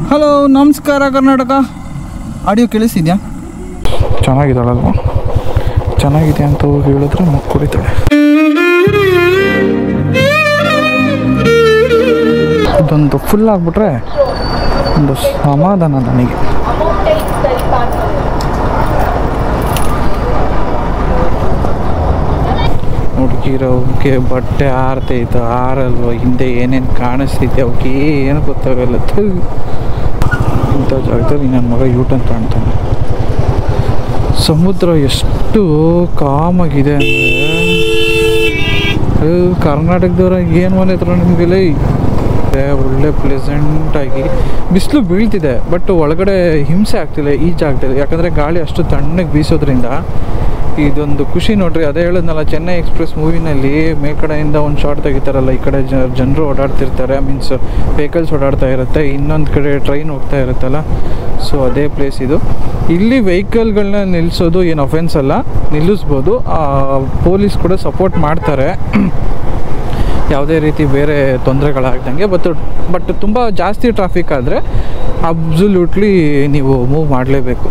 Hello ನಮಸ್ಕಾರ Karnataka. Audio ಕೇಳಿಸಿದ್ಯಾ? ಚೆನ್ನಾಗಿದ್ದಾಳಲ್ವ? ಚೆನ್ನಾಗಿದೆ ಅಂತ ಹೋಗಿ ಹೇಳಿದ್ರೆ ಮಕ್ಕಳು ಕುಡಿತಾಳೆ. ಇದೊಂದು ಫುಲ್ ಆಗಿಬಿಟ್ರೆ ಒಂದು ಸಮಾಧಾನ ನನಗೆ. ಹುಡುಗಿರೋ ಅವಕ್ಕೆ ಬಟ್ಟೆ ಆರ್ತೈತೆ ಆರಲ್ವ, ಹಿಂದೆ ಏನೇನು ಕಾಣಿಸ್ತೈತೆ ಅವಕ್ಕೆ ಏನು ಗೊತ್ತಾಗಲ್ಲ. ಇಂಥ ಜಾಗದಲ್ಲಿ ನನ್ನ ಮಗ ಯೂಟರ್ನ್ ಕಾಣ್ತಾನೆ. ಸಮುದ್ರ ಎಷ್ಟು ಕಾಮಾಗಿದೆ ಅಂದರೆ, ಕರ್ನಾಟಕದವ್ರ ಏನು ಮನೆ ಹತ್ರ ನಿಮಗೆಲ್ಲ ಒಳ್ಳೆ ಪ್ಲೆಸೆಂಟಾಗಿ ಬಿಸಿಲು ಬೀಳ್ತಿದೆ, ಬಟ್ ಒಳಗಡೆ ಹಿಂಸೆ ಆಗ್ತಿಲ್ಲ ಈ ಜಾಗದಲ್ಲಿ. ಯಾಕಂದರೆ ಗಾಳಿ ಅಷ್ಟು ತಣ್ಣಗೆ ಬೀಸೋದ್ರಿಂದ ಇದೊಂದು ಖುಷಿ ನೋಡ್ರಿ. ಅದೇ ಹೇಳಿದ್ನಲ್ಲ, ಚೆನ್ನೈ ಎಕ್ಸ್ಪ್ರೆಸ್ ಮೂವಿನಲ್ಲಿ ಮೇಲ್ಕಡೆಯಿಂದ ಒಂದು ಶಾರ್ಟ್ ತೆಗಿತಾರಲ್ಲ, ಈ ಕಡೆ ಜನರು ಓಡಾಡ್ತಿರ್ತಾರೆ, ಮೀನ್ಸ್ ವೆಹಿಕಲ್ಸ್ ಓಡಾಡ್ತಾ ಇರುತ್ತೆ, ಇನ್ನೊಂದು ಕಡೆ ಟ್ರೈನ್ ಹೋಗ್ತಾ ಇರುತ್ತಲ್ಲ, ಸೊ ಅದೇ ಪ್ಲೇಸ್ ಇದು. ಇಲ್ಲಿ ವೆಹಿಕಲ್ಗಳನ್ನ ನಿಲ್ಲಿಸೋದು ಏನು ಅಫೆನ್ಸ್ ಅಲ್ಲ, ನಿಲ್ಲಿಸ್ಬೋದು. ಪೊಲೀಸ್ ಕೂಡ ಸಪೋರ್ಟ್ ಮಾಡ್ತಾರೆ, ಯಾವುದೇ ರೀತಿ ಬೇರೆ ತೊಂದರೆಗಳಾಗ್ದಂಗೆ. ಬಟ್ ತುಂಬ ಜಾಸ್ತಿ ಟ್ರಾಫಿಕ್ ಆದರೆ ಅಬ್ಸಲ್ಯೂಟ್ಲಿ ನೀವು ಮೂವ್ ಮಾಡಲೇಬೇಕು,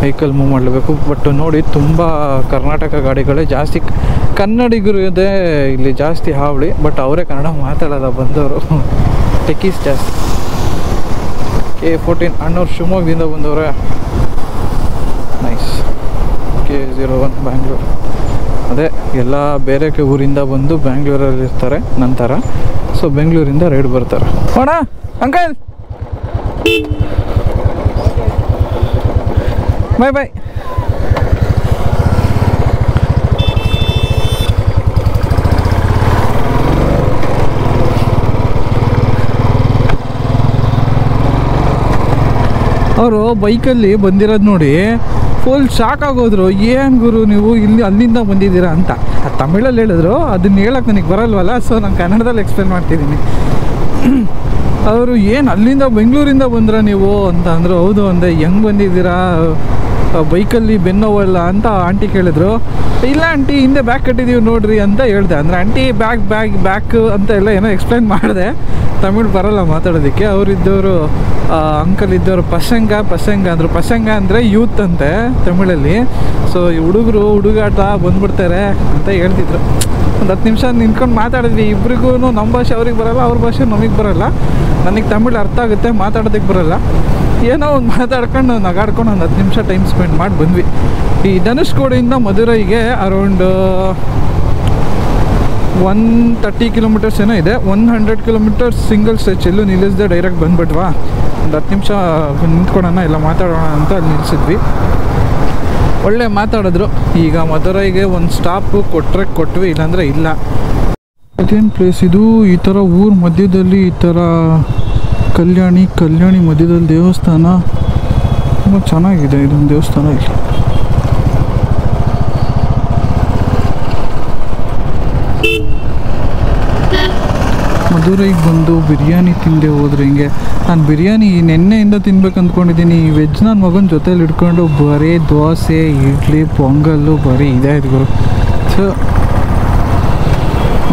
ವೆಹಿಕಲ್ ಮೂವ್ ಮಾಡಲೇಬೇಕು. ಬಟ್ ನೋಡಿ, ತುಂಬ ಕರ್ನಾಟಕ ಗಾಡಿಗಳೇ ಜಾಸ್ತಿ. ಕನ್ನಡಿಗರು ಇದೆ ಇಲ್ಲಿ ಜಾಸ್ತಿ ಹಾವಳಿ, ಬಟ್ ಅವರೇ ಕನ್ನಡ ಮಾತಾಡೋಲ್ಲ ಬಂದವರು, ಟೆಕೀಸ್ ಜಾಸ್ತಿ. K14 ಅಣ್ಣವ್ರು ಶಿವಮೊಗ್ಗದಿಂದ ಬಂದವ್ರೆ. ನೈಸ್. K01 ಬ್ಯಾಂಗ್ಳೂರು. ಅದೇ ಎಲ್ಲ ಬೇರೆ ಊರಿಂದ ಬಂದು ಬ್ಯಾಂಗ್ಳೂರಲ್ಲಿ ಇರ್ತಾರೆ ನಂತರ, ಸೊ ಬೆಂಗಳೂರಿಂದ ರೈಡ್ ಬರ್ತಾರೆ. ಅಣ್ಣ ಅಂಕಲ್ ಬಾಯ್ ಬಾಯ್. ಅವರು ಬೈಕಲ್ಲಿ ಬಂದಿರೋದು ನೋಡಿ ಫುಲ್ ಶಾಕ್ ಆಗೋದ್ರು. ಏನು ಗುರು ನೀವು ಇಲ್ಲಿ ಅಲ್ಲಿಂದ ಬಂದಿದ್ದೀರಾ ಅಂತ. ಅದು ತಮಿಳಲ್ಲಿ ಹೇಳಿದ್ರು, ಅದನ್ನ ಹೇಳಕ್ಕೆ ನನಗೆ ಬರಲ್ವಲ್ಲ, ಸೊ ನಾನು ಕನ್ನಡದಲ್ಲಿ ಎಕ್ಸ್ಪ್ಲೇನ್ ಮಾಡ್ತಿದ್ದೀನಿ. ಅವರು ಏನು ಅಲ್ಲಿಂದ ಬೆಂಗಳೂರಿಂದ ಬಂದ್ರ ನೀವು ಅಂತ ಅಂದರು. ಹೌದು ಅಂದೆ. ಹೆಂಗೆ ಬಂದಿದ್ದೀರಾ, ಬೈಕಲ್ಲಿ ಬೆನ್ನೋವಲ್ಲ ಅಂತ ಆಂಟಿ ಕೇಳಿದ್ರು. ಇಲ್ಲ ಆಂಟಿ, ಹಿಂದೆ ಬ್ಯಾಗ್ ಕಟ್ಟಿದ್ದೀವಿ ನೋಡ್ರಿ ಅಂತ ಹೇಳ್ದೆ. ಅಂದರೆ ಆಂಟಿ ಬ್ಯಾಕ್ ಅಂತ ಎಲ್ಲ ಏನೋ ಎಕ್ಸ್ಪ್ಲೈನ್ ಮಾಡಿದೆ. ತಮಿಳು ಬರಲ್ಲ ಮಾತಾಡೋದಕ್ಕೆ. ಅವರಿದ್ದವರು ಅಂಕಲ್ ಇದ್ದವರು ಪಸಂಗ ಅಂದರು. ಪಸಂಗ ಅಂದರೆ ಯೂತ್ ಅಂತೆ ತಮಿಳಲ್ಲಿ. ಸೊ ಈ ಹುಡುಗಾಟ ಬಂದ್ಬಿಡ್ತಾರೆ ಅಂತ ಹೇಳ್ತಿದ್ರು. ಒಂದು 10 ನಿಮಿಷ ನಿಂತ್ಕೊಂಡು ಮಾತಾಡಿದ್ವಿ. ಇಬ್ರಿಗೂ ನಮ್ಮ ಭಾಷೆ ಅವ್ರಿಗೆ ಬರೋಲ್ಲ, ಅವ್ರ ಭಾಷೆ ನಮಗೆ ಬರೋಲ್ಲ. ನನಗೆ ತಮಿಳು ಅರ್ಥ ಆಗುತ್ತೆ, ಮಾತಾಡೋದಕ್ಕೆ ಬರೋಲ್ಲ. ಏನೋ ಒಂದು ಮಾತಾಡ್ಕೊಂಡು ನಗಾಡ್ಕೊಂಡು ಒಂದು 10 ನಿಮಿಷ ಟೈಮ್ ಸ್ಪೆಂಡ್ ಮಾಡಿ ಬಂದ್ವಿ. ಈ ಧನುಷ್ಕೋಡಿಯಿಂದ ಮಧುರೈಗೆ ಅರೌಂಡ್ 130 ಕಿಲೋಮೀಟರ್ಸ್ ಏನೋ ಇದೆ. 100 ಕಿಲೋಮೀಟರ್ಸ್ ಸಿಂಗಲ್ ಸ್ಟ್ರೆಚ್, ಎಲ್ಲೂ ನಿಲ್ಲಿಸದೆ ಡೈರೆಕ್ಟ್ ಬಂದುಬಿಟ್ವಾ. ಒಂದು 10 ನಿಮಿಷ ನಿಂತ್ಕೊಳ್ಳೋಣ, ಎಲ್ಲ ಮಾತಾಡೋಣ ಅಂತ ಅಲ್ಲಿ ನಿಲ್ಲಿಸಿದ್ವಿ. ಒಳ್ಳೆ ಮಾತಾಡಿದ್ರು. ಈಗ ಮಧುರೈಗೆ ಒಂದು ಸ್ಟಾಪು ಕೊಟ್ವಿ, ಇಲ್ಲಾಂದರೆ ಇಲ್ಲ. ಅದೇನು ಪ್ಲೇಸ್ ಇದು? ಈ ಥರ ಊರ ಮಧ್ಯದಲ್ಲಿ ಈ ಥರ ಕಲ್ಯಾಣಿ ಮಧ್ಯದಲ್ಲಿ ದೇವಸ್ಥಾನ. ತುಂಬ ಚೆನ್ನಾಗಿದೆ ಇದೊಂದು ದೇವಸ್ಥಾನ. ಇಲ್ಲಿ ಮಧುರೈಗೆ ಬಂದು ಬಿರಿಯಾನಿ ತಿಂದೆ ಹೋದ್ರೆ ಹಿಂಗೆ. ನಾನು ಬಿರಿಯಾನಿ ನೆನ್ನೆಯಿಂದ ತಿನ್ಬೇಕು ಅಂದ್ಕೊಂಡಿದ್ದೀನಿ. ವೆಜ್ ನನ್ನ ಮಗನ ಜೊತೇಲಿ ಇಟ್ಕೊಂಡು ಬರೀ ದೋಸೆ, ಇಡ್ಲಿ, ಪೊಂಗಲ್ಲು ಬರೀ ಇದೇ ಗುರು. ಸೊ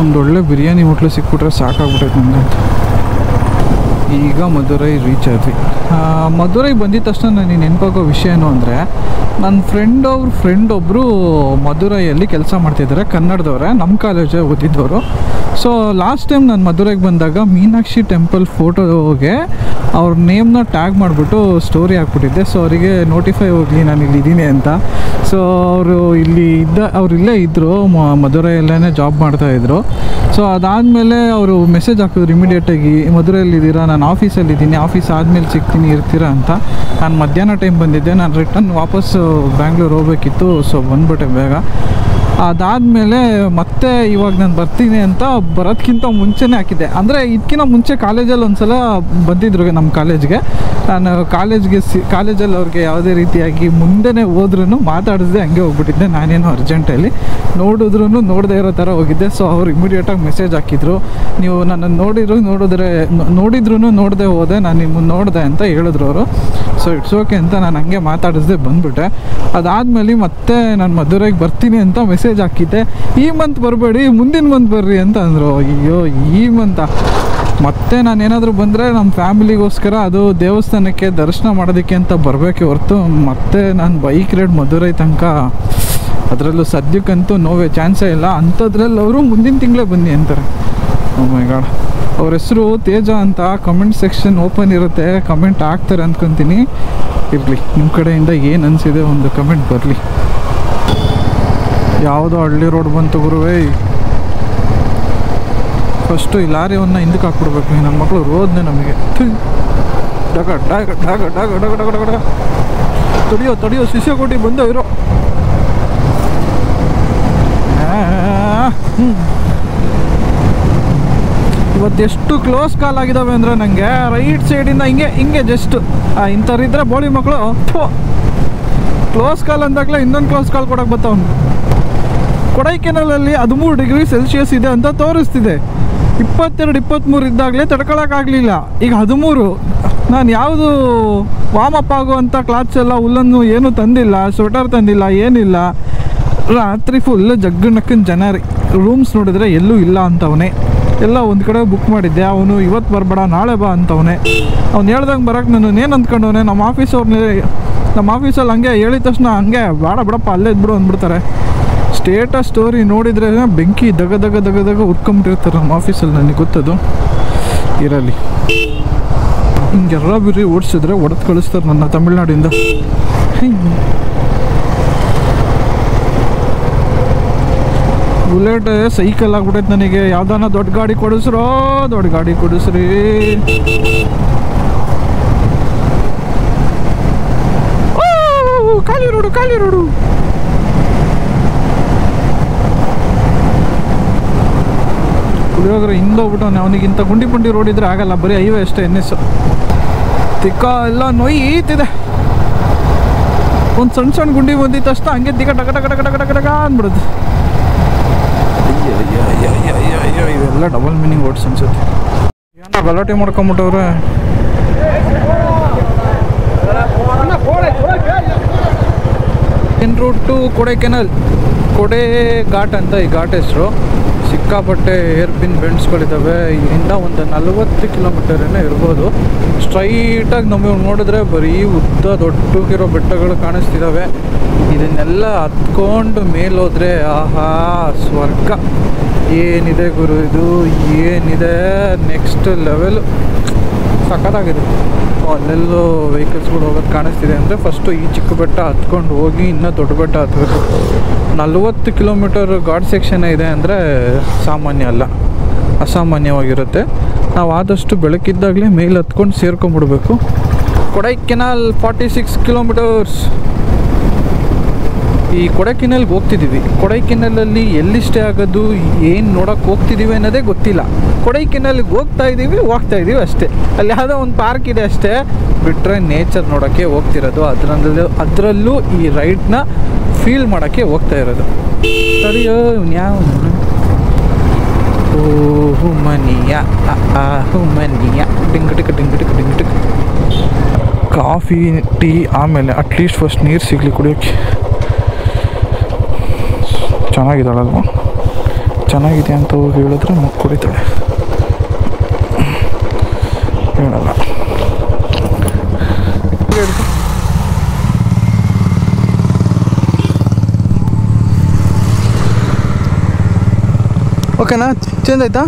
ಒಂದೊಳ್ಳೆ ಬಿರಿಯಾನಿ ಹೋಟ್ಲು ಸಿಕ್ಬಿಟ್ರೆ ಸಾಕಾಗ್ಬಿಟ್ಟೈತೆ ನನಗಂತ. ಈಗ ಮಧುರೈ ರೀಚ್ ಆದ್ವಿ. ಮಧುರೈ ಬಂದಿದ ತಕ್ಷಣ ನನಗೆ ನೆನಪಾಗೋ ವಿಷಯ ಏನು ಅಂದರೆ, ನನ್ನ ಫ್ರೆಂಡ್ ಒಬ್ಬರು ಮಧುರೈಯಲ್ಲಿ ಕೆಲಸ ಮಾಡ್ತಿದ್ದಾರೆ, ಕನ್ನಡದವರೇ, ನಮ್ಮ ಕಾಲೇಜೇ ಓದಿದ್ದವರು. ಸೊ ಲಾಸ್ಟ್ ಟೈಮ್ ನಾನು ಮಧುರೈಗೆ ಬಂದಾಗ ಮೀನಾಕ್ಷಿ ಟೆಂಪಲ್ ಫೋಟೋಗೆ ಅವ್ರ ನೇಮ್ನ ಟ್ಯಾಗ್ ಮಾಡಿಬಿಟ್ಟು ಸ್ಟೋರಿ ಹಾಕ್ಬಿಟ್ಟಿದ್ದೆ. ಸೊ ಅವರಿಗೆ ನೋಟಿಫೈ ಹೋಗಲಿ ನಾನು ಇಲ್ಲಿದ್ದೀನಿ ಅಂತ. ಸೊ ಅವರು ಇಲ್ಲೇ ಇದ್ದರು, ಮಧುರೈಯಲ್ಲೇ ಜಾಬ್ ಮಾಡ್ತಾಯಿದ್ರು. ಸೊ ಅದಾದಮೇಲೆ ಅವರು ಮೆಸೇಜ್ ಹಾಕಿದ್ರು ಇಮಿಡಿಯೇಟಾಗಿ, ಮಧುರೈಯಲ್ಲಿದ್ದೀರಾ, ನಾನು ಆಫೀಸಲ್ಲಿದ್ದೀನಿ, ಆಫೀಸ್ ಆದಮೇಲೆ ಸಿಗ್ತೀನಿ, ಇರ್ತೀರಾ ಅಂತ. ನಾನು ಮಧ್ಯಾಹ್ನ ಟೈಮ್ ಬಂದಿದ್ದೆ, ನಾನು ರಿಟರ್ನ್ ವಾಪಸ್ಸು ಬ್ಯಾಂಗ್ಳೂರು ಹೋಗ್ಬೇಕಿತ್ತು. ಸೊ ಬಂದ್ಬಿಟ್ಟೆ ಬೇಗ. ಅದಾದಮೇಲೆ ಮತ್ತೆ ಇವಾಗ ನಾನು ಬರ್ತೀನಿ ಅಂತ ಬರೋದಕ್ಕಿಂತ ಮುಂಚೆನೇ ಹಾಕಿದ್ದೆ. ಅಂದರೆ ಇದಕ್ಕಿಂತ ಮುಂಚೆ ಕಾಲೇಜಲ್ಲಿ ಒಂದು ಸಲ ಬಂದಿದ್ರು ನಮ್ಮ ಕಾಲೇಜ್ಗೆ. ನಾನು ಕಾಲೇಜಲ್ಲಿ ಅವ್ರಿಗೆ ಯಾವುದೇ ರೀತಿಯಾಗಿ ಮುಂದೆನೇ ಹೋದ್ರೂ ಮಾತಾಡಿಸ್ದೆ, ಹಂಗೆ ಹೋಗ್ಬಿಟ್ಟಿದ್ದೆ. ನಾನೇನೋ ಅರ್ಜೆಂಟಲ್ಲಿ ನೋಡದೇ ಇರೋ ಥರ ಹೋಗಿದ್ದೆ. ಸೊ ಅವ್ರು ಇಮಿಡಿಯೇಟಾಗಿ ಮೆಸೇಜ್ ಹಾಕಿದ್ರು, ನೀವು ನನ್ನನ್ನು ನೋಡಿದ್ರೂ ನೋಡದೆ ಹೋದೆ, ನಾನು ನಿಮ್ಮನ್ನು ನೋಡಿದೆ ಅಂತ ಹೇಳಿದ್ರು ಅವರು. ಸೊ ಇಟ್ಸ್ ಓಕೆ ಅಂತ ನಾನು ಹಂಗೆ ಮಾತಾಡಿಸ್ದೆ ಬಂದುಬಿಟ್ಟೆ. ಅದಾದಮೇಲೆ ಮತ್ತೆ ನಾನು ಮಧುರೈಗೆ ಬರ್ತೀನಿ ಅಂತ ಮೆಸೇಜ್ ಹಾಕಿದ್ದೆ. ಈ ಮಂತ್ ಬರಬೇಡಿ, ಮುಂದಿನ ಮಂತ್ ಬರ್ರಿ ಅಂತ ಅಂದರು. ಅಯ್ಯೋ ಈ ಮಂತ ಮತ್ತೆ ನಾನೇನಾದರೂ ಬಂದರೆ ನಮ್ಮ ಫ್ಯಾಮಿಲಿಗೋಸ್ಕರ ಅದು ದೇವಸ್ಥಾನಕ್ಕೆ ದರ್ಶನ ಮಾಡೋದಕ್ಕೆ ಅಂತ ಬರಬೇಕೆ ಹೊರತು ಮತ್ತೆ ನಾನು ಬೈಕ್ ರೈಡ್ ಮಧುರೈ ತನಕ ಅದರಲ್ಲೂ ಸದ್ಯಕ್ಕಂತೂ ನೋವೇ ಚಾನ್ಸೇ ಇಲ್ಲ. ಅಂಥದ್ರಲ್ಲಿ ಅವರು ಮುಂದಿನ ತಿಂಗಳೇ ಬನ್ನಿ ಅಂತಾರೆ. ಓ ಮೈ ಗಾಡ್. ಅವ್ರ ಹೆಸರು ತೇಜ ಅಂತ. ಕಮೆಂಟ್ ಸೆಕ್ಷನ್ ಓಪನ್ ಇರುತ್ತೆ, ಕಮೆಂಟ್ ಹಾಕ್ತಾರೆ ಅಂದ್ಕೊತೀನಿ. ಇರಲಿ, ನಿಮ್ಮ ಕಡೆಯಿಂದ ಏನು ಅನಿಸಿದೆ ಒಂದು ಕಮೆಂಟ್ ಬರಲಿ. ಯಾವುದೋ ಹಳ್ಳಿ ರೋಡ್ ಬಂತು ಗುರುವೇ. ಫಸ್ಟು ಈ ಲಾರಿಯನ್ನು ಹಿಂದಕ್ಕೆ ಹಾಕ್ಬಿಡ್ಬೇಕು. ನನ್ನ ಮಕ್ಕಳು ರೋದ್ನೆ ನಮಗೆ. ಡಗ ಡಗ ಡಗ ಡಗ ಡಗ ಡಗ ಡಗ ಡಗ ತಡಿಯೋ ತಡಿಯೋ ಶಿಷ್ಯಕೋಟಿ ಬಂದೋ ಇರೋ. ಇವತ್ತೆಷ್ಟು ಕ್ಲೋಸ್ ಕಾಲ್ ಆಗಿದ್ದಾವೆ ಅಂದರೆ ನನಗೆ ರೈಟ್ ಸೈಡಿಂದ ಹಿಂಗೆ ಜಸ್ಟ್ ಇಂಥವ್ರಿದ್ರೆ ಬೋಳಿ ಮಕ್ಕಳು ಕ್ಲೋಸ್ ಕಾಲ್ ಅಂದಾಗಲೇ ಇನ್ನೊಂದು ಕ್ಲೋಸ್ ಕಾಲ್ ಕೊಡೋಕೆ ಬರ್ತಾವನು. ಕೊಡೈಕೆನಾಲಲ್ಲಿ 13 ಡಿಗ್ರಿ ಸೆಲ್ಸಿಯಸ್ ಇದೆ ಅಂತ ತೋರಿಸ್ತಿದೆ. 22-23 ಇದ್ದಾಗಲೇ ತಡ್ಕೊಳಕ್ಕಾಗಲಿಲ್ಲ. ಈಗ 13. ನಾನು ಯಾವುದು ವಾಮಪ್ ಆಗುವಂಥ ಕ್ಲಾತ್ಸ್ ಎಲ್ಲ ಹುಲ್ಲನ್ನು ಏನೂ ತಂದಿಲ್ಲ, ಸ್ವೆಟರ್ ತಂದಿಲ್ಲ, ಏನಿಲ್ಲ. ರಾತ್ರಿ ಫುಲ್ ಜಗ್ಗನಕ್ಕನ ಜನ ರೀ. ರೂಮ್ಸ್ ನೋಡಿದ್ರೆ ಎಲ್ಲೂ ಇಲ್ಲ ಅಂತವನೇ. ಎಲ್ಲ ಒಂದು ಕಡೆ ಬುಕ್ ಮಾಡಿದ್ದೆ. ಅವನು ಇವತ್ತು ಬರಬೇಡ ನಾಳೆ ಬಾ ಅಂತವನೇ. ಅವ್ನು ಹೇಳ್ದಂಗೆ ಬರೋಕ್ಕೆ ನಾನು ಏನು ಅಂದ್ಕೊಂಡವನೇ. ನಮ್ಮ ಆಫೀಸಲ್ಲಿ ಹಂಗೆ ಹೇಳಿದ ತಕ್ಷಣ ಹಂಗೆ ಬೇಡ ಬಿಡಪ್ಪ ಅಲ್ಲೇ ಇದ್ಬಿಡು ಅಂದ್ಬಿಡ್ತಾರೆ. ಸ್ಟೇಟಸ್ ಸ್ಟೋರಿ ನೋಡಿದರೆ ಬೆಂಕಿ ದಗ ದಗ ದಗ ದಗ ಉಟ್ಕೊಂಬಿಟ್ಟಿರ್ತಾರೆ ನಮ್ಮ ಆಫೀಸಲ್ಲಿ. ನನಗೆ ಗೊತ್ತದು. ಇರಲಿ, ಹಿಂಗೆಲ್ಲ ಬಿರಿ ಓಡಿಸಿದ್ರೆ ಹೊಡೆದು ಕಳಿಸ್ತಾರೆ ನನ್ನ ತಮಿಳ್ನಾಡಿಂದ. ಬುಲೆಟ್ ಸೈಕಲ್ ಆಗ್ಬಿಟ್ಟೈತೆ ನನಗೆ. ಯಾವ್ದಾನ ದೊಡ್ಡ ಗಾಡಿ ಕೊಡಿಸ್ರೋ, ದೊಡ್ಡ ಗಾಡಿ ಕೊಡಿಸ್ರಿ. ಖಾಲಿ ರೋಡು. ಕುಡಿಯೋಗ್ರೆ ಹಿಂದೋಗ್ಬಿಟ್ಟವನೆ. ಅವನಿಗಿಂತ ಗುಂಡಿ ರೋಡ್ ಇದ್ರೆ ಆಗಲ್ಲ, ಬರೀ ಹೈವೇ ಅಷ್ಟೇ. NS ತಿಕ್ಕ ಎಲ್ಲ ನೋಯ್ತಿದೆ. ಒಂದು ಸಣ್ಣ ಗುಂಡಿ ಬಂದಿದ್ದ ತಕ್ಷಣ ಹಂಗೆ ದಿಕ್ಕ ಟಕ ಟಕ ಟಕ ಟಕ ಟಕ ಅಂದ್ಬಿಡುತ್ತೆ. ಅಯ್ಯೋ ಇವೆಲ್ಲ ಡಬಲ್ ಮೀನಿಂಗ್ ವರ್ಡ್ಸ್ ಅನ್ಸುತ್ತೆ. ಏನೋ ಗಲಾಟೆ ಮಾಡ್ಕೊಂಬಿಟ್ಟವ್ರೆ. ಇನ್ ರೂಟ್ ಟು ಕೊಡೈಕೆನಾಲ್. ಕೊಡೆ ಘಾಟ್ ಅಂತ ಈ ಘಾಟ್ ಹೆಸರು. ಸಿಕ್ಕಾಪಟ್ಟೆ ಏರ್ ಪಿನ್ ಬೆಂಡ್ಸ್ಗಳಿದ್ದಾವೆ. ಇಲ್ಲಿಂದ ಒಂದು 40 ಕಿಲೋಮೀಟರ್ ಏನೋ ಇರ್ಬೋದು. ಸ್ಟ್ರೈಟಾಗಿ ನಮಗೆ ನೋಡಿದ್ರೆ ಬರೀ ಉದ್ದ ದೊಡ್ಡಗಿರೋ ಬೆಟ್ಟಗಳು ಕಾಣಿಸ್ತಿದ್ದಾವೆ. ಇದನ್ನೆಲ್ಲ ಹತ್ಕೊಂಡು ಮೇಲೋದ್ರೆ ಆಹಾ ಸ್ವರ್ಗ. ಏನಿದೆ ಗುರು ಇದು, ಏನಿದೆ ನೆಕ್ಸ್ಟ್ ಲೆವೆಲ್. ಸಖತ್ತಾಗಿದೆ. ಅಲ್ಲೆಲ್ಲೋ ವೆಹಿಕಲ್ಸ್ಗಳು ಹೋಗೋದು ಕಾಣಿಸ್ತಿದೆ ಅಂದರೆ ಫಸ್ಟು ಈ ಚಿಕ್ಕ ಬೆಟ್ಟ ಹತ್ಕೊಂಡು ಹೋಗಿ ಇನ್ನೂ ದೊಡ್ಡ ಬೆಟ್ಟ ಹತ್ಬೇಕು. 40 ಕಿಲೋಮೀಟರ್ ಘಾಟ್ ಸೆಕ್ಷನ್ ಇದೆ ಅಂದರೆ ಸಾಮಾನ್ಯ ಅಲ್ಲ, ಅಸಾಮಾನ್ಯವಾಗಿರುತ್ತೆ. ನಾವು ಆದಷ್ಟು ಬೆಳಕಿದ್ದಾಗಲೇ ಮೇಲೆ ಹತ್ಕೊಂಡು ಸೇರ್ಕೊಂಡ್ಬಿಡ್ಬೇಕು. ಕೊಡೈಕೆನಾಲ್ 46 ಕಿಲೋಮೀಟರ್ಸ್. ಈ ಕೊಡೈಕೆನಾಲ್ಗೆ ಹೋಗ್ತಿದ್ದೀವಿ. ಕೊಡೈಕೆನಾಲಲ್ಲಿ ಎಲ್ಲಿ ಸ್ಟೇ ಆಗೋದು, ಏನು ನೋಡೋಕ್ಕೆ ಹೋಗ್ತಿದ್ದೀವಿ ಅನ್ನೋದೇ ಗೊತ್ತಿಲ್ಲ. ಕೊಡೈಕೆನಾಲ್ಗೆ ಹೋಗ್ತಾ ಇದ್ದೀವಿ ಅಷ್ಟೇ. ಅಲ್ಲಿ ಯಾವುದೋ ಒಂದು ಪಾರ್ಕ್ ಇದೆ ಅಷ್ಟೇ, ಬಿಟ್ಟರೆ ನೇಚರ್ ನೋಡೋಕ್ಕೆ ಹೋಗ್ತಿರೋದು. ಅದರಲ್ಲೂ ಈ ರೈಡ್ನ ಫೀಲ್ ಮಾಡೋಕ್ಕೆ ಹೋಗ್ತಾ ಇರೋದು. ಸರಿಯೋ ಯಾವ ಹುಮನಿಯ ಹುಮನಿಯ ಡಿಂಗಟಿಕ ಡಿಂಗಟಿಕ ಡಿಂಗಟಿಕ. ಕಾಫಿ ಟೀ ಆಮೇಲೆ ಅಟ್ಲೀಸ್ಟ್ ಫಸ್ಟ್ ನೀರು ಸಿಗಲಿ ಕುಡಿಯೋಕ್ಕೆ. ಚೆನ್ನಾಗಿದ್ದಾಳಲ್ವ? ಚೆನ್ನಾಗಿದೆ ಅಂತ ಹೇಳಿದ್ರೆ ಕುಡಿತಾಳೆ, ಹೇಳಲ್ಲ. ಓಕೆನಾ? ಚೇಂಜ್ ಆಯ್ತಾ?